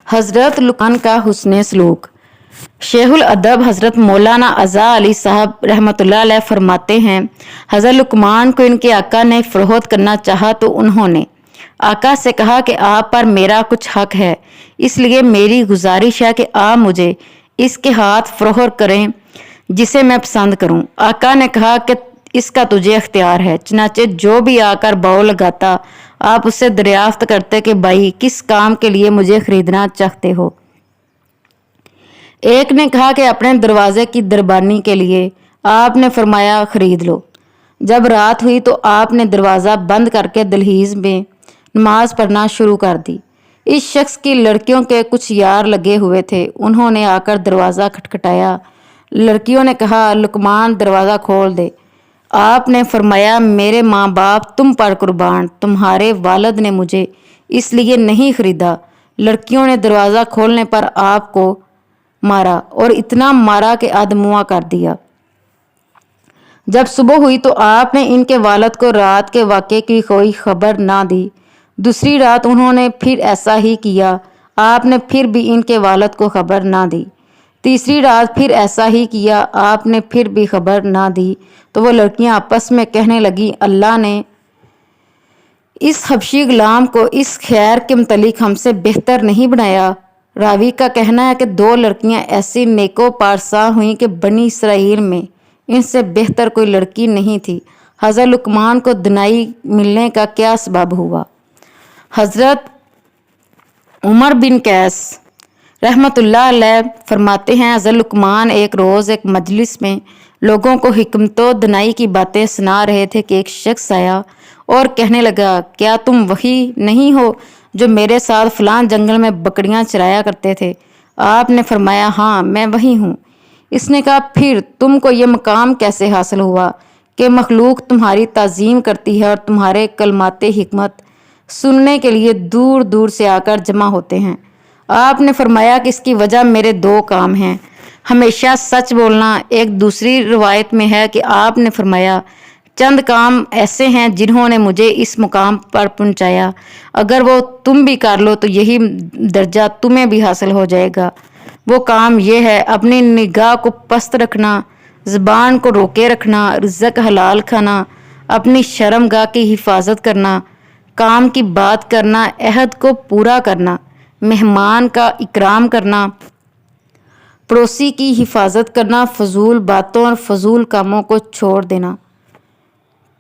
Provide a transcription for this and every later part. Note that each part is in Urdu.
حضرت لقمان کا حسن سلوک۔ شیخ الادب حضرت مولانا عزا علی صاحب رحمۃ اللہ علیہ فرماتے ہیں، حضرت لقمان کو ان کے آقا نے فروخت کرنا چاہا تو انہوں نے آقا سے کہا کہ آپ پر میرا کچھ حق ہے، اس لیے میری گزارش ہے کہ آپ مجھے اس کے ہاتھ فروخت کریں جسے میں پسند کروں۔ آقا نے کہا کہ اس کا تجھے اختیار ہے۔ چنانچہ جو بھی آ کر بہو لگاتا آپ اس سے دریافت کرتے کہ بھائی کس کام کے لیے مجھے خریدنا چاہتے ہو۔ ایک نے کہا کہ اپنے دروازے کی دربانی کے لیے۔ آپ نے فرمایا خرید لو۔ جب رات ہوئی تو آپ نے دروازہ بند کر کے دہلیز میں نماز پڑھنا شروع کر دی۔ اس شخص کی لڑکیوں کے کچھ یار لگے ہوئے تھے، انہوں نے آ کر دروازہ کھٹکھٹایا۔ لڑکیوں نے کہا لقمان دروازہ کھول دے۔ آپ نے فرمایا میرے ماں باپ تم پر قربان، تمہارے والد نے مجھے اس لیے نہیں خریدا۔ لڑکیوں نے دروازہ کھولنے پر آپ کو مارا اور اتنا مارا کہ آدموا کر دیا۔ جب صبح ہوئی تو آپ نے ان کے والد کو رات کے واقعے کی کوئی خبر نہ دی۔ دوسری رات انہوں نے پھر ایسا ہی کیا، آپ نے پھر بھی ان کے والد کو خبر نہ دی۔ تیسری رات پھر ایسا ہی کیا، آپ نے پھر بھی خبر نہ دی تو وہ لڑکیاں آپس میں کہنے لگیں اللہ نے اس حبشی غلام کو اس خیر کے متعلق ہم سے بہتر نہیں بنایا۔ راوی کا کہنا ہے کہ 2 لڑکیاں ایسی نیکو پارسا ہوئیں کہ بنی اسرائیل میں ان سے بہتر کوئی لڑکی نہیں تھی۔ حضرت لقمان کو دنائی ملنے کا کیا سبب ہوا؟ حضرت عمر بن قیس رحمۃ اللہ علیہ فرماتے ہیں، حضرت لقمان ایک روز ایک مجلس میں لوگوں کو حکمت و دنائی کی باتیں سنا رہے تھے کہ ایک شخص آیا اور کہنے لگا کیا تم وہی نہیں ہو جو میرے ساتھ فلاں جنگل میں بکریاں چرایا کرتے تھے؟ آپ نے فرمایا ہاں میں وہی ہوں۔ اس نے کہا پھر تم کو یہ مقام کیسے حاصل ہوا کہ مخلوق تمہاری تعظیم کرتی ہے اور تمہارے کلمات حکمت سننے کے لیے دور دور سے آ کر جمع ہوتے ہیں؟ آپ نے فرمایا کہ اس کی وجہ میرے 2 کام ہیں، ہمیشہ سچ بولنا۔ ایک دوسری روایت میں ہے کہ آپ نے فرمایا چند کام ایسے ہیں جنہوں نے مجھے اس مقام پر پہنچایا، اگر وہ تم بھی کر لو تو یہی درجہ تمہیں بھی حاصل ہو جائے گا۔ وہ کام یہ ہے اپنی نگاہ کو پست رکھنا، زبان کو روکے رکھنا، رزق حلال کھانا، اپنی شرم گاہ کی حفاظت کرنا، کام کی بات کرنا، عہد کو پورا کرنا، مہمان کا اکرام کرنا، پڑوسی کی حفاظت کرنا، فضول باتوں اور فضول کاموں کو چھوڑ دینا۔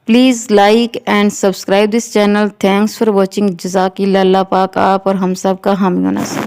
Please like and subscribe this channel. Thanks for watching. جزاک اللہ، اللہ پاک آپ اور ہم سب کا حامی و ناصر۔